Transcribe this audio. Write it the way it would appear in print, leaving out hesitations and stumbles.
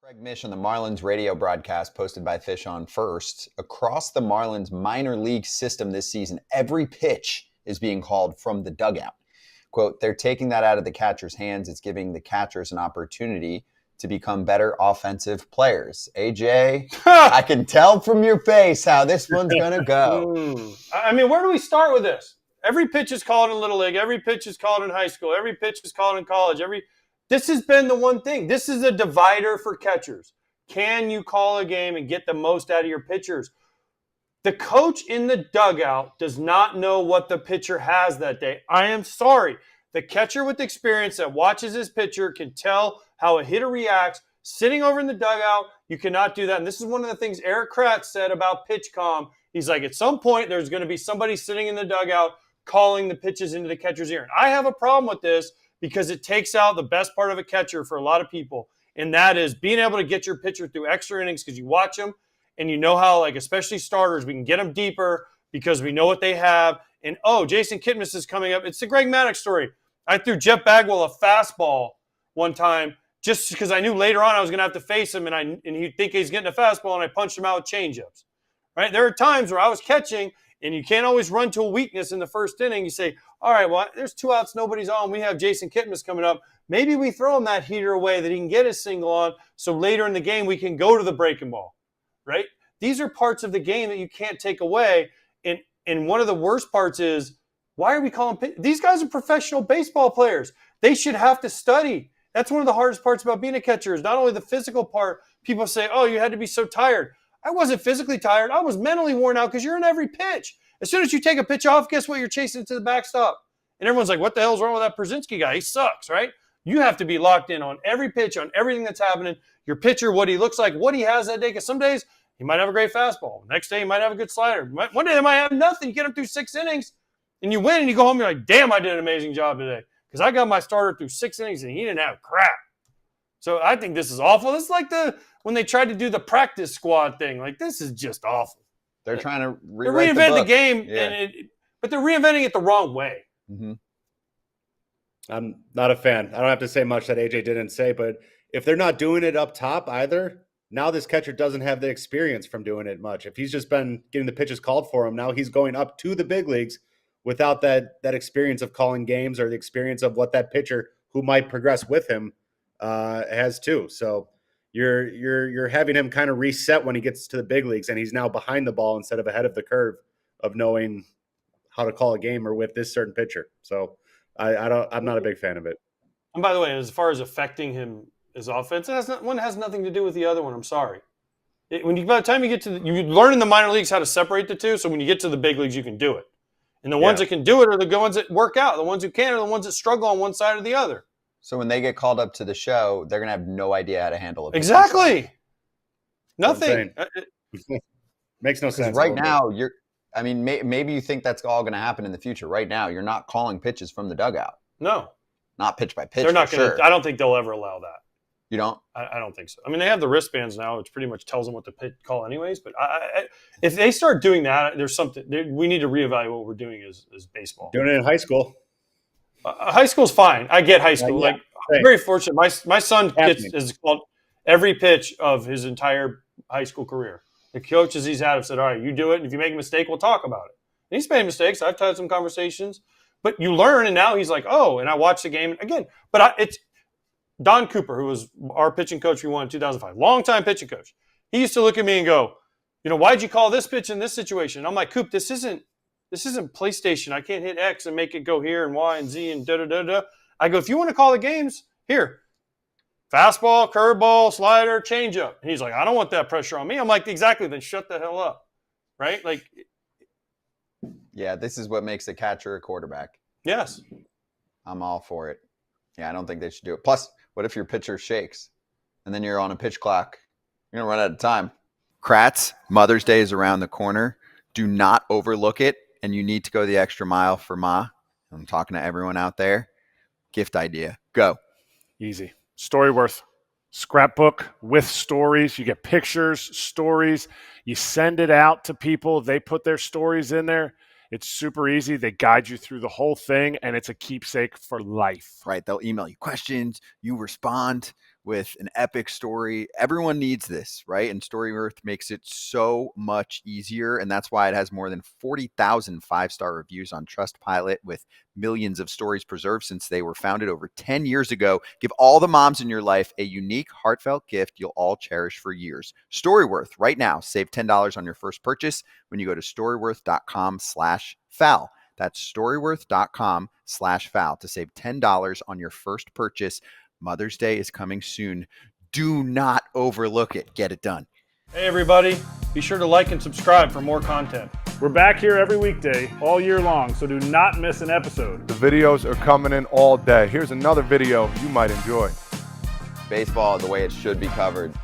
Greg Mish on the Marlins radio broadcast posted by Fish on First. Across the Marlins minor league system this season, every pitch is being called from the dugout. Quote, they're taking that out of the catcher's hands. It's giving the catchers an opportunity to become better offensive players. AJ, I can tell from your face how this one's going to go. I mean, where do we start with this? Every pitch is called in Little League. Every pitch is called in high school. Every pitch is called in college. This has been the one thing. This is a divider for catchers. Can you call a game and get the most out of your pitchers? The coach in the dugout does not know what the pitcher has that day. I am sorry. The catcher with experience that watches his pitcher can tell how a hitter reacts. Sitting over in the dugout, you cannot do that. And this is one of the things Eric Kratz said about PitchCom. He's like, at some point, there's going to be somebody sitting in the dugout calling the pitches into the catcher's ear. And I have a problem with this because it takes out the best part of a catcher for a lot of people, and that is being able to get your pitcher through extra innings because you watch them and you know how, like, especially starters, we can get them deeper because we know what they have. And, Jason Kipnis is coming up. It's the Greg Maddox story. I threw Jeff Bagwell a fastball one time just because I knew later on I was going to have to face him, and he'd think he's getting a fastball, and I punched him out with changeups. Right? There are times where I was catching, and you can't always run to a weakness in the first inning. You say, all right, well, there's 2 outs, nobody's on. We have Jason Kipnis coming up. Maybe we throw him that heater away that he can get his single on so later in the game we can go to the breaking ball, right? These are parts of the game that you can't take away. And one of the worst parts is, why are we calling – these guys are professional baseball players. They should have to study. That's one of the hardest parts about being a catcher is not only the physical part. People say, you had to be so tired. I wasn't physically tired. I was mentally worn out because you're in every pitch. As soon as you take a pitch off, guess what? You're chasing to the backstop. And everyone's like, what the hell's wrong with that Pierzynski guy? He sucks, right? You have to be locked in on every pitch, on everything that's happening. Your pitcher, what he looks like, what he has that day. Because some days he might have a great fastball. Next day he might have a good slider. One day they might have nothing. You get him through 6 innings, and you win, and you go home, you're like, damn, I did an amazing job today. Because I got my starter through 6 innings, and he didn't have crap. So I think this is awful. This is like when they tried to do the practice squad thing. Like, this is just awful. They're trying to reinvent the game, yeah. But they're reinventing it the wrong way. Mm-hmm. I'm not a fan. I don't have to say much that AJ didn't say, but if they're not doing it up top either, now this catcher doesn't have the experience from doing it much. If he's just been getting the pitches called for him, now he's going up to the big leagues without that experience of calling games or the experience of what that pitcher who might progress with him has too. So you're having him kind of reset when he gets to the big leagues, and he's now behind the ball instead of ahead of the curve of knowing how to call a game or with this certain pitcher. So I'm not a big fan of it. And by the way, as far as affecting his offense, one has nothing to do with the other one. I'm sorry. By the time you get to you learn in the minor leagues how to separate the two, so when you get to the big leagues, you can do it. And the ones that can do it are the ones that work out. The ones who can't are the ones that struggle on one side or the other. So when they get called up to the show, they're going to have no idea how to handle it. Exactly. Nothing. Makes no sense. Right now, maybe you think that's all going to happen in the future. Right now, you're not calling pitches from the dugout. No. Not pitch by pitch. They're not going to. Sure. I don't think they'll ever allow that. You don't? I don't think so. I mean, they have the wristbands now, which pretty much tells them what to call anyways. But if they start doing that, there's something. We need to reevaluate what we're doing as baseball. Doing it in high school. High school's fine. I get high school. I'm very fortunate. My son is called every pitch of his entire high school career. The coaches he's had have said, all right, you do it. And if you make a mistake, we'll talk about it. And he's made mistakes. I've had some conversations. But you learn, and now he's like, and I watch the game again. But it's Don Cooper, who was our pitching coach we won in 2005, longtime pitching coach. He used to look at me and go, why'd you call this pitch in this situation? I'm like, Coop, this isn't PlayStation. I can't hit X and make it go here and Y and Z and da-da-da-da. I go, if you want to call the games, here. Fastball, curveball, slider, changeup. And he's like, I don't want that pressure on me. I'm like, exactly, then shut the hell up. Right? Like, yeah, this is what makes a catcher a quarterback. Yes. I'm all for it. Yeah, I don't think they should do it. Plus, what if your pitcher shakes and then you're on a pitch clock? You're going to run out of time. Kratz, Mother's Day is around the corner. Do not overlook it, and you need to go the extra mile for Ma. I'm talking to everyone out there. Gift idea. Go. Easy. Storyworth. Scrapbook with stories. You get pictures, stories. You send it out to people. They put their stories in there. It's super easy. They guide you through the whole thing, and it's a keepsake for life. Right. They'll email you questions. You respond with an epic story. Everyone needs this, right? And Storyworth makes it so much easier. And that's why it has more than 40,000 5-star reviews on Trustpilot, with millions of stories preserved since they were founded over 10 years ago. Give all the moms in your life a unique, heartfelt gift you'll all cherish for years. Storyworth, right now. Save $10 on your first purchase when you go to storyworth.com/foul. That's storyworth.com/foul to save $10 on your first purchase. Mother's Day is coming soon. Do not overlook it. Get it done. Hey, everybody. Be sure to like and subscribe for more content. We're back here every weekday, all year long, so do not miss an episode. The videos are coming in all day. Here's another video you might enjoy. Baseball the way it should be covered.